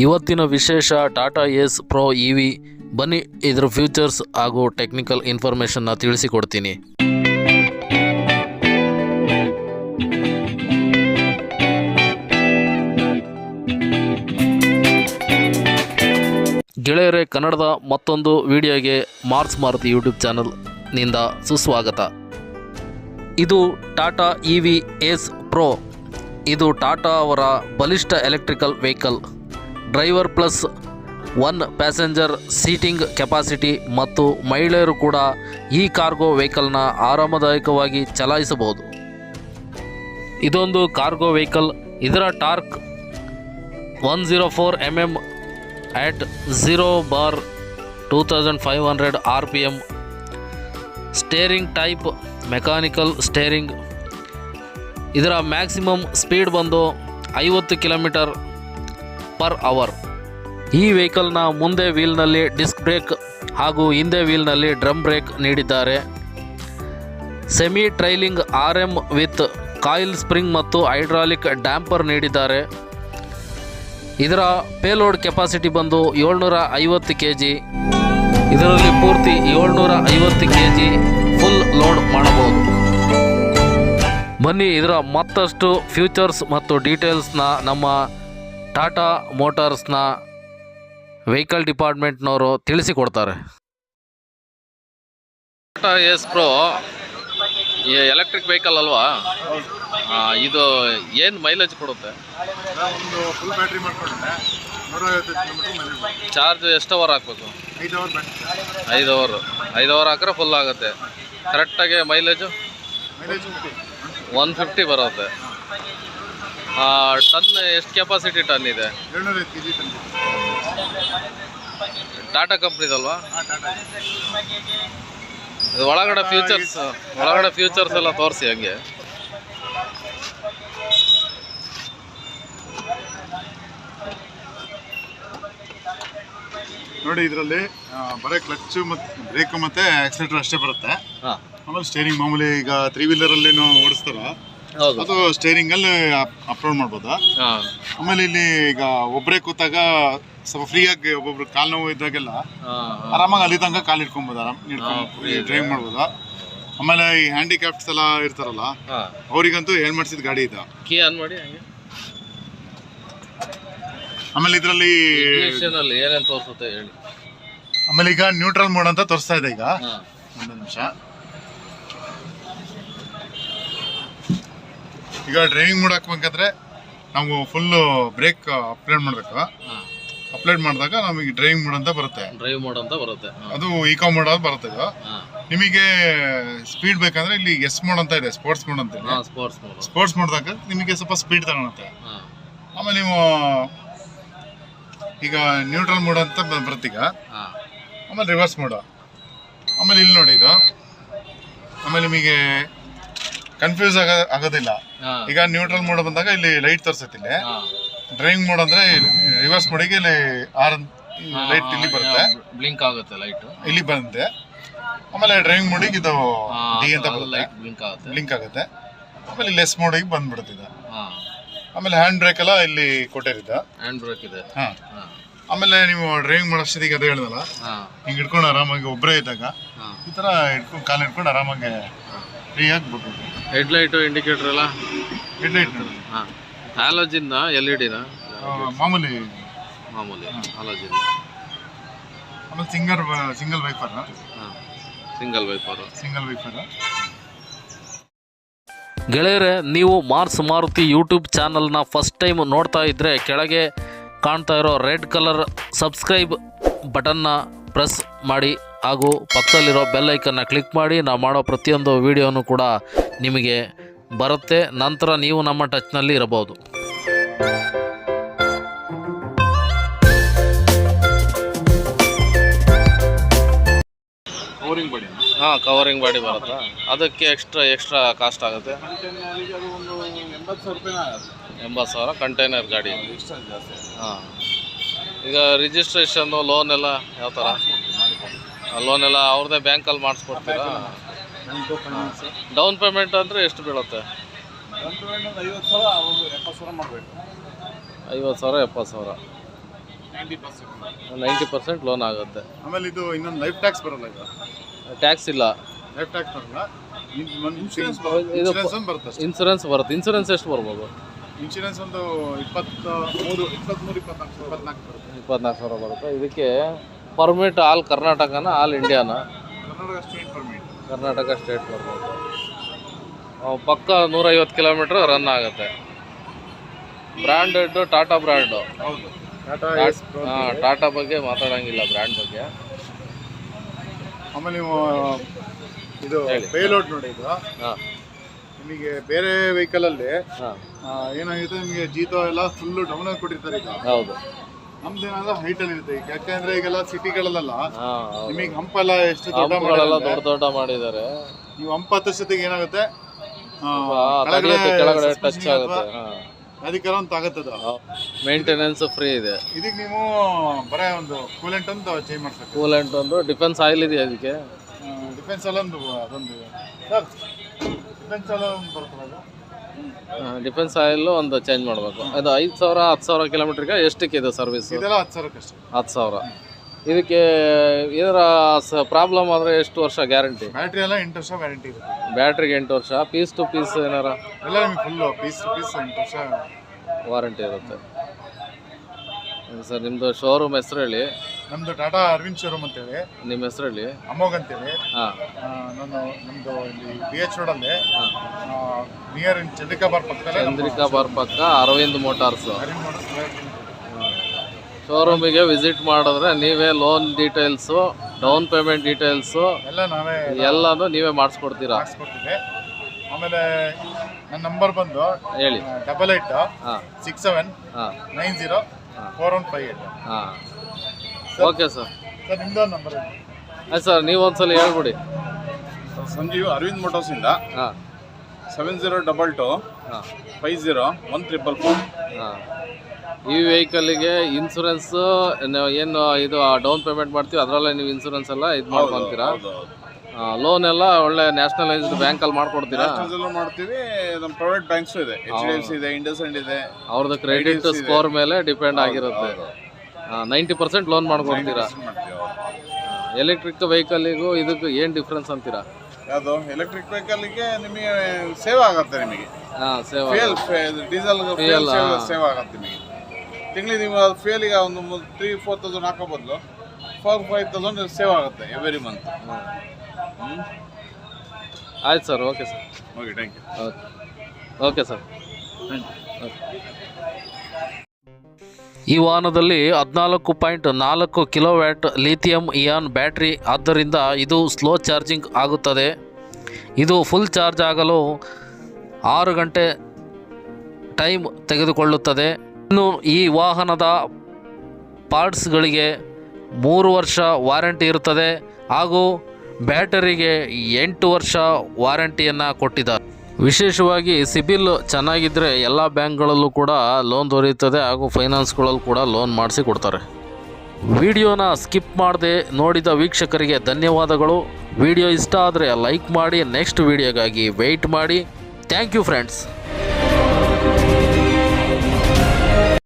ಇವತ್ತಿನ ವಿಶೇಷ ಟಾಟಾ ಏಸ್ pro EV. ಬನ್ನಿ ಇದರ ಫ್ಯೂಚರ್ಸ್ ಹಾಗೂ ಟೆಕ್ನಿಕಲ್ ಇನ್ಫಾರ್ಮೇಷನ್ನ ತಿಳಿಸಿಕೊಡ್ತೀನಿ. ಗೆಳೆಯರೇ, ಕನ್ನಡದ ಮತ್ತೊಂದು ವಿಡಿಯೋಗೆ ಮಾರ್ಸ್ ಮಾರುತಿ ಯೂಟ್ಯೂಬ್ ಚಾನಲ್ನಿಂದ ಸುಸ್ವಾಗತ. ಇದು ಟಾಟಾ ಇವಿ ಏಸ್ ಪ್ರೋ. ಇದು ಟಾಟಾ ಅವರ ಬಲಿಷ್ಠ electrical vehicle. Driver plus 1 passenger seating capacity ಮತ್ತು ಮಹಿಳೆಯರು ಕೂಡ ಈ ಕಾರ್ಗೋ ವೆಹಿಕಲ್ನ ಆರಾಮದಾಯಕವಾಗಿ ಚಲಾಯಿಸಬಹುದು. ಇದೊಂದು ಕಾರ್ಗೋ ವೆಹಿಕಲ್. ಇದರ torque 104 mm at 0/2500 RPM. Steering type mechanical steering. ಇದರ ಮ್ಯಾಕ್ಸಿಮಮ್ ಸ್ಪೀಡ್ ಬಂದು 50 km/h. ಈ ವೆಹಿಕಲ್ನ ಮುಂದೆ ವೀಲ್ನಲ್ಲಿ ಡಿಸ್ಕ್ ಬ್ರೇಕ್ ಹಾಗೂ ಹಿಂದೆ ವೀಲ್ನಲ್ಲಿ ಡ್ರಮ್ ಬ್ರೇಕ್ ನೀಡಿದ್ದಾರೆ. Semi trailing RM with coil spring ಮತ್ತು ಹೈಡ್ರಾಲಿಕ್ ಡ್ಯಾಂಪರ್ ನೀಡಿದ್ದಾರೆ. ಇದರ ಪೇಲೋಡ್ ಕೆಪಾಸಿಟಿ ಬಂದು 750 kg. ಇದರಲ್ಲಿ ಪೂರ್ತಿ 750 kg ಫುಲ್ ಲೋಡ್ ಮಾಡಬಹುದು. ಬನ್ನಿ ಇದರ ಮತ್ತಷ್ಟು ಫ್ಯೂಚರ್ಸ್ ಮತ್ತು ಡೀಟೇಲ್ಸ್ನ ನಮ್ಮ ಟಾಟಾ ಮೋಟಾರ್ಸ್ನ ವೆಹಿಕಲ್ ಡಿಪಾರ್ಟ್ಮೆಂಟ್ನವರು ತಿಳಿಸಿಕೊಡ್ತಾರೆ. ಟಾಟಾ ಏಸ್ ಪ್ರೋ ಎಲೆಕ್ಟ್ರಿಕ್ ವೆಹಿಕಲ್ ಅಲ್ವಾ? ಇದು ಏನು ಮೈಲೇಜ್ ಕೊಡುತ್ತೆ? ಒಂದು ಫುಲ್ ಬ್ಯಾಟ್ರಿ ಮಾಡ್ಕೊಂಡ್ರೆ 150 km ಮೈಲೇಜ್. ಚಾರ್ಜ್ ಎಷ್ಟು ಅವರ್ ಹಾಕ್ಬೇಕು? 5 ಅವರ್ ಬ್ಯಾಟ್ರಿ. 5 ಅವರ್ ಹಾಕಿದ್ರೆ ಫುಲ್ ಆಗುತ್ತೆ. ಕರೆಕ್ಟಾಗಿ ಮೈಲೇಜು 150 ಬರುತ್ತೆ. ಟನ್ ಎಷ್ಟು ಕೆಪಾಸಿಟಿ ಟನ್ ಇದೆ? 750 kg ಟನ್. ಟಾಟಾ ಕಂಪ್ನಿದಲ್ವಾ? ಟಾಟಾ. ಇದು ಒಳಗಡೆ ಫ್ಯೂಚರ್ಸ್ ಎಲ್ಲ ತೋರಿಸಿ ಹಂಗೆ. ನೋಡಿ, ಇದರಲ್ಲಿ ಬರೀ ಕ್ಲಚ್ ಮತ್ತು ಬ್ರೇಕ್ ಮತ್ತು ಆಕ್ಸಿಲೇಟರ್ ಅಷ್ಟೇ ಬರುತ್ತೆ. ಆಮೇಲೆ ಸ್ಟೇರಿಂಗ್ ಮಾಮೂಲಿ ಈಗ 3 ವೀಲರಲ್ಲಿ ಓಡಿಸ್ತಾರ ಅದು ಸ್ಟೇರಿಂಗಲ್ಲಿ ಅಪ್ಲೋಡ್ ಮಾಡ್ಬೋದಾ. ಆಮೇಲೆ ಇಲ್ಲಿ ಈಗ ಒಬ್ಬರೇ ಕೂತಾಗ ಸ್ವಲ್ಪ ಫ್ರೀಯಾಗಿ ಒಬ್ಬೊಬ್ರು ಕಾಲು ನೋವು ಇದ್ದಾಗೆಲ್ಲ ಆರಾಮಾಗಿ ಅಲ್ಲಿ ತನಕ ಕಾಲು ಇಟ್ಕೊಬೋದು, ಡ್ರೈವ್ ಮಾಡ್ಬೋದಾ. ಆಮೇಲೆ ಈ ಹ್ಯಾಂಡಿಕ್ಯಾಪ್ಸ್ ಎಲ್ಲ ಇರ್ತಾರಲ್ಲ ಅವರಿಗಂತೂ ಏನ್ ಮಾಡಿಸಿದ ಗಾಡಿ ಇದೆ. ಕೀ ಆನ್ ಮಾಡಿ ಹಂಗೆ. ಆಮೇಲೆ ಇದರಲ್ಲಿ ಏನೇನು ತೋರಿಸುತ್ತೆ ಹೇಳಿ. ಆಮೇಲೆ ಈಗ ನ್ಯೂಟ್ರಲ್ ಮೋಡ್ ಅಂತ ತೋರಿಸ್ತಾ ಇದೆ. ಈಗ ಒಂದು ನಿಮಿಷ. ಈಗ ಡ್ರೈವಿಂಗ್ ಮೋಡ್ ಹಾಕ್ಬೇಕಂದ್ರೆ ನಾವು ಫುಲ್ ಬ್ರೇಕ್ ಅಪ್ಲೈಡ್ ಮಾಡಬೇಕು. ಅಪ್ಲೈಡ್ ಮಾಡಿದಾಗ ನಮಗೆ ಡ್ರೈವಿಂಗ್ ಮೋಡ್ ಅಂತ ಬರುತ್ತೆ. ಅದು ಈಕೋ ಮೋಡ್ ಅಂತ ಬರುತ್ತೆ. ಇದು ನಿಮಗೆ ಸ್ಪೀಡ್ ಬೇಕಂದ್ರೆ ಇಲ್ಲಿ ಎಸ್ ಮೋಡ್ ಅಂತ ಇದೆ, ಸ್ಪೋರ್ಟ್ಸ್ ಮೋಡ್ ಅಂತ ಇದೆ. ಸ್ಪೋರ್ಟ್ಸ್ ಮೋಡ್ದಾಗ ನಿಮಗೆ ಸ್ವಲ್ಪ ಸ್ಪೀಡ್ ತಗೊಳುತ್ತೆ. ಆಮೇಲೆ ನೀವು ಈಗ ನ್ಯೂಟ್ರಲ್ ಮೋಡ್ ಅಂತ ಬರುತ್ತೆ. ಈಗ ಆಮೇಲೆ ರಿವರ್ಸ್ ಮೋಡ್. ಆಮೇಲೆ ಇಲ್ಲಿ ನೋಡಿ ಇದು. ಆಮೇಲೆ ನಿಮಗೆ ಕನ್ಫ್ಯೂಸ್ ಆಗೋದಿಲ್ಲ. ಈಗ ನ್ಯೂಟ್ರಲ್ ಮೋಡ್ ಬಂದಾಗ ಇಲ್ಲಿ ಲೈಟ್ ತೋರಿಸುತ್ತೆ. ಇಲ್ಲಿ ಡ್ರೈವಿಂಗ್ ಮೋಡ್ ಅಂದ್ರೆ ರಿವರ್ಸ್ ಮೋಡಿಗೆ ಇಲ್ಲಿ ಲೈಟ್ ಇಲ್ಲಿ ಬರುತ್ತೆ, ಬ್ಲಿಂಕ್ ಆಗುತ್ತೆ ಲೈಟ್ ಇಲ್ಲಿ ಬಂದೆ. ಆಮೇಲೆ ಡ್ರೈವಿಂಗ್ ಮೋಡಿಗೆ ಇದು ಡಿ ಅಂತ ಬರುತ್ತೆ, ಬ್ಲಿಂಕ್ ಆಗುತ್ತೆ. ಆಮೇಲೆ ಇಲ್ಲಿ ಎಸ್ ಮೋಡಿಗೆ ಬಂದ್ಬಿಡುತ್ತೆ ಇದು. ಆಮೇಲೆ ಹ್ಯಾಂಡ್ ಬ್ರೇಕ್ ಎಲ್ಲ ಇಲ್ಲಿ ಕೊಟ್ಟಿರಿದ ಹ್ಯಾಂಡ್ ಬ್ರೇಕ್ ಇದೆ. ಆಮೇಲೆ ನೀವು ಡ್ರೈವಿಂಗ್ ಮಾಡೋ ಅಷ್ಟೊತ್ತಿಗೆ ಅದೇ ಹೇಳಿದಲ್ಲ, ಹಿಂಗೆ ಹಿಡ್ಕೊಂಡು ಆರಾಮಾಗಿ ಒಬ್ಬರೇ ಇದ್ದಾಗ ಈ ಥರ ಹಿಡ್ಕೊಂಡು ಕಾಲು ಹಿಡ್ಕೊಂಡು ಆರಾಮಾಗಿ ಫ್ರೀಯಾಗಿ ಬಿಡ್ಬೋದು. ಹೆಡ್ಲೈಟು ಇಂಡಿಕೇಟರ್ ಎಲ್ಲ ಹೆಡ್ಲೈಟ್ ಹ್ಯಾಲೋಜಿನ್ LED ಮಾಮೂಲಿ ಹ್ಯಾಲೋಜಿನ್. ಆಮೇಲೆ ಸಿಂಗಲ್ ವೈಪರ್. ಗೆಳೆಯರೆ, ನೀವು ಮಾರ್ಸ್ ಮಾರುತಿ ಯೂಟ್ಯೂಬ್ ಚಾನಲ್ನ ಫಸ್ಟ್ ಟೈಮ್ ನೋಡ್ತಾ ಇದ್ದರೆ ಕೆಳಗೆ ಕಾಣ್ತಾ ಇರೋ ರೆಡ್ ಕಲರ್ ಸಬ್ಸ್ಕ್ರೈಬ್ ಬಟನ್ನ ಪ್ರೆಸ್ ಮಾಡಿ ಹಾಗೂ ಪಕ್ಕದಲ್ಲಿರೋ ಬೆಲ್ ಐಕನ್ನ ಕ್ಲಿಕ್ ಮಾಡಿ. ನಾವು ಮಾಡೋ ಪ್ರತಿಯೊಂದು ವಿಡಿಯೋನು ಕೂಡ ನಿಮಗೆ ಬರುತ್ತೆ. ನಂತರ ನೀವು ನಮ್ಮ ಟಚ್ನಲ್ಲಿ ಇರಬಹುದು. ಕವರಿಂಗ್ ಬಾಡಿ ಬರುತ್ತಾ? ಅದಕ್ಕೆ ಎಕ್ಸ್ಟ್ರಾ ಕಾಸ್ಟ್ ಆಗುತ್ತೆ. 80,000 ಕಂಟೈನರ್ ಗಾಡಿ. ಈಗ ರಿಜಿಸ್ಟ್ರೇಷನ್ನು ಲೋನ್ ಎಲ್ಲ ಯಾವ ಥರ? ಲೋನ್ ಎಲ್ಲ ಅವ್ರದ್ದೇ ಬ್ಯಾಂಕಲ್ಲಿ ಮಾಡಿಸ್ಕೊಡ್ತೀರಾ? ಡೌನ್ ಪೇಮೆಂಟ್ ಅಂದರೆ ಎಷ್ಟು ಬೀಳುತ್ತೆ? 50,000 70,000 ಮಾಡಬೇಕು. 50,000 70,000 90% ಲೋನ್ ಆಗುತ್ತೆ. ಆಮೇಲೆ ಇದು ಇನ್ನೊಂದು ಲೈಫ್ ಟ್ಯಾಕ್ಸ್ ಬರಲ್ಲ, ಇದು ಟ್ಯಾಕ್ಸ್ ಇಲ್ಲ, ಲೈಫ್ ಟ್ಯಾಕ್ಸ್ ಬರಲ್ಲ. ಇನ್ಶೂರೆನ್ಸ್ ಇದು ಬರುತ್ತೆ ಅಷ್ಟೇ. ಇನ್ಸೂರೆನ್ಸ್ ಬರುತ್ತೆ. ಇನ್ಸೂರೆನ್ಸ್ ಎಷ್ಟು ಬರ್ಬೋದು? ಇನ್ಶೂರೆನ್ಸ್ ಒಂದು 24 ಬರುತ್ತೆ. 24,000 ಬರುತ್ತೆ. ಇದಕ್ಕೆ ಪರ್ಮಿಟ್ ಆಲ್ ಕರ್ನಾಟಕನ ಆಲ್ ಇಂಡಿಯಾನ? Karnataka state permit. Karnataka state permit. ಪಕ್ಕ 150 ಕಿಲೋಮೀಟ್ರ್ ರನ್ ಆಗುತ್ತೆ. Branded Tata brand. ಹೌದು, ಟಾಟಾ ಬಗ್ಗೆ ಮಾತಾಡೋಂಗಿಲ್ಲ, ಬ್ರ್ಯಾಂಡ್ ಬಗ್ಗೆ. ಆಮೇಲೆ ನೀವು ಇದು ಪೇಲೋಡ್ ನೋಡಿ, ಇದು ನಿಮಗೆ ಬೇರೆ ವೆಹಿಕಲಲ್ಲಿ ಏನಾಗುತ್ತೆ, ನಿಮಗೆ ಜೀತೋ ಎಲ್ಲ ಫುಲ್ಲು ಡೌನ್ ಆಗಿ ಕೊಟ್ಟಿರ್ತಾರೆ. ಈಗ ಹೌದು, ನಮ್ದೇನಾದ್ರೂ ಹೈಟಲ್ಲಿ ಇರುತ್ತೆ. ಈಗ ಯಾಕೆಂದ್ರೆ ಈಗೆಲ್ಲ ಸಿಟಿಗಳಲ್ಲೆಲ್ಲ ನಿಮಗೆ ಹಂಪ್ ಎಲ್ಲ ಎಷ್ಟು ದೊಡ್ಡ ಮಾಡಿದ್ದಾರೆ. ನೀವು ಹಂಪ್ ಹತ್ತಷ್ಟೊತ್ತಿಗೆ ಏನಾಗುತ್ತೆ, ಕೆಳಗಡೆ ಟಚ್ ಆಗುತ್ತೆ. ಅದಕ್ಕೆ ಅಂತ ಆಗತ್ತದ. ಮೇಂಟೆನೆನ್ಸ್ ಫ್ರೀ ಇದೆ. ಇದಕ್ಕೆ ನೀವು ಬರೀ ಒಂದು ಕೂಲೆಂಟ್ ಅಂತ ಚೇಂಜ್ ಮಾಡ್ಬೇಕು. ಕೂಲೆಂಟ್ ಒಂದು ಡಿಫೆನ್ಸ್ ಆಯಿಲ್ ಇದೆಯಾ ಅದಕ್ಕೆ? ಡಿಫೆನ್ಸ್ ಆಯಿಲ್ ಒಂದು ಅದೊಂದು ಸರ್, ಡಿಫೆನ್ಸ್ ಆಯಿಲ್ ಒಂದು ಬರ್ತದೆ. ಡಿಫೆನ್ಸ್ ಆಯಿಲ್ ಒಂದು ಚೇಂಜ್ ಮಾಡಬೇಕು. ಅದು 5,000 10,000 ಕಿಲೋಮೀಟ್ರಿಗೆ ಎಷ್ಟಕ್ಕೆ ಇದೆ ಸರ್ವಿಸ್? ಇದೆಲ್ಲ 10,000 ಅಷ್ಟೇ. 10,000. ಇದಕ್ಕೆ ಇದರ ಪ್ರಾಬ್ಲಮ್ ಆದರೆ ಎಷ್ಟು ವರ್ಷ ಗ್ಯಾರಂಟಿ? ಬ್ಯಾಟ್ರಿ ಎಲ್ಲ 8 ವರ್ಷ ವ್ಯಾರಂಟಿ ಇರುತ್ತೆ. ಬ್ಯಾಟ್ರಿಗೆ 8 ವರ್ಷ. ಪೀಸ್ ಟು ಪೀಸ್ ಏನಾರ ಎಲ್ಲ ನಿಮಗೆ ಫುಲ್ಲು ಪೀಸ್ ಟು ಪೀಸ್ 8 ವರ್ಷ ವಾರಂಟಿ ಇರುತ್ತೆ. ಸರ್, ನಿಮ್ಮದು ಶೋರೂಮ್ ಹೆಸರು ಹೇಳಿ. ನಮ್ಮದು ಟಾಟಾ ಅರವಿಂದ್ ಶೋರೂಮ್ ಅಂತೇಳಿ. ನಿಮ್ಮ ಹೆಸರು ಹೇಳಿ. ಅಮೋಘ್ ಅಂತೇಳಿ. ನಮ್ಮದು ಇಲ್ಲಿ BH ರೋಡಲ್ಲಿ ನಿಯರ್ ಚಂದ್ರಿಕಾ ಬಾರ್ ಪಕ್ಕದಲ್ಲೇ. ಚಂದ್ರಿಕಾ ಬಾರ್ ಪಕ್ಕ ಅರವಿಂದ್ ಮೋಟಾರ್ಸ್. ಶೋರೂಮಿಗೆ ವಿಸಿಟ್ ಮಾಡಿದ್ರೆ ನೀವೇ loan details, down payment details ಎಲ್ಲನೂ ನೀವೇ ಮಾಡಿಸ್ಕೊಡ್ತೀರಾ? ಆಮೇಲೆ ನನ್ನ ನಂಬರ್ ಬಂದು ಹೇಳಿ. 8867904158. Okay sir. ನಿಮ್ದು ನಂಬರ್ ಆಯ್ತು ಸರ್, ನೀವು ಒಂದ್ಸಲ ಹೇಳ್ಬಿಡಿ. ಸಂಜೀವ್, ಅರವಿಂದ್ ಮೋಟರ್ಸಿಂದ 7022501344. ಈ ವೆಹಿಕಲ್ಗೆ ಇನ್ಸೂರೆನ್ಸು ಏನು ಇದು ಡೌನ್ ಪೇಮೆಂಟ್ ಮಾಡ್ತೀವಿ, ಅದರಲ್ಲೇ ನೀವು ಇನ್ಸೂರೆನ್ಸ್ ಎಲ್ಲ ಇದು ಮಾಡ್ಕೊತೀರಾ? ಲೋನ್ ಎಲ್ಲ ಒಳ್ಳೆ ನ್ಯಾಷನಲೈಸ್ಡ್ ಬ್ಯಾಂಕಲ್ಲಿ ಮಾಡ್ಕೊಡ್ತೀರಾ? ಮಾಡ್ತೀವಿ. ನಮ್ಮ ಪ್ರೈವೇಟ್ ಬ್ಯಾಂಕ್ಸು ಇದೆ, HDFC ಇದೆ, ಇಂಡಸ್ಇಂಡ್ ಇದೆ. ಅವ್ರದ್ದು ಕ್ರೆಡಿಟ್ ಸ್ಕೋರ್ ಮೇಲೆ ಡಿಪೆಂಡ್ ಆಗಿರುತ್ತೆ. 90% ಲೋನ್ ಮಾಡ್ಕೊಡ್ತೀರಾ? ಎಲೆಕ್ಟ್ರಿಕ್ ವೆಹಿಕಲ್ಲಿಗೂ ಇದಕ್ಕೂ ಏನು ಡಿಫ್ರೆನ್ಸ್ ಅಂತೀರಾ? ಯಾವುದು ಎಲೆಕ್ಟ್ರಿಕ್ ವೆಹಿಕಲ್ಗೆ ನಿಮಗೆ ಸೇವ್ ಆಗುತ್ತೆ. ನಿಮಗೆ ಡೀಸೆಲ್ ಸೇವ್ ಆಗುತ್ತೆ. ನಿಮಗೆ ತಿಂಗಳಿಗೆ ನೀವು ಫೇಲಿಗೆ ಒಂದು 3,000-4,000 ಹಾಕೋ ಬದಲು 4,000-5,000 ಸೇವ್ ಆಗುತ್ತೆ ಎವ್ರಿ ಮಂತ್. ಆಯ್ತು sir. Okay sir. Okay, thank you. Okay sir, ಈ ವಾಹನದಲ್ಲಿ 14.4 ಕಿಲೋವ್ಯಾಟ್ ಲಿಥಿಯಂ ಇಯಾನ್ ಬ್ಯಾಟ್ರಿ, ಆದ್ದರಿಂದ ಇದು ಸ್ಲೋ ಚಾರ್ಜಿಂಗ್ ಆಗುತ್ತದೆ. ಇದು ಫುಲ್ ಚಾರ್ಜ್ ಆಗಲು 6 ಗಂಟೆ ಟೈಮ್ ತೆಗೆದುಕೊಳ್ಳುತ್ತದೆ. ಇನ್ನು ಈ ವಾಹನದ ಪಾರ್ಟ್ಸ್ಗಳಿಗೆ 3 ವರ್ಷ ವಾರಂಟಿ ಇರುತ್ತದೆ ಹಾಗೂ ಬ್ಯಾಟರಿಗೆ 8 ವರ್ಷ ವಾರಂಟಿಯನ್ನು ಕೊಟ್ಟಿದ್ದಾರೆ. ವಿಶೇಷವಾಗಿ ಸಿಬಿಲ್ ಚೆನ್ನಾಗಿದ್ದರೆ ಎಲ್ಲ ಬ್ಯಾಂಕ್ಗಳಲ್ಲೂ ಕೂಡ ಲೋನ್ ದೊರೆಯುತ್ತದೆ ಹಾಗೂ ಫೈನಾನ್ಸ್ಗಳಲ್ಲೂ ಕೂಡ ಲೋನ್ ಮಾಡಿಸಿ ಕೊಡ್ತಾರೆ. ವಿಡಿಯೋನ ಸ್ಕಿಪ್ ಮಾಡದೆ ನೋಡಿದ ವೀಕ್ಷಕರಿಗೆ ಧನ್ಯವಾದಗಳು. ವಿಡಿಯೋ ಇಷ್ಟ ಆದರೆ ಲೈಕ್ ಮಾಡಿ, ನೆಕ್ಸ್ಟ್ ವಿಡಿಯೋಗಾಗಿ ವೆಯ್ಟ್ ಮಾಡಿ. Thank you friends.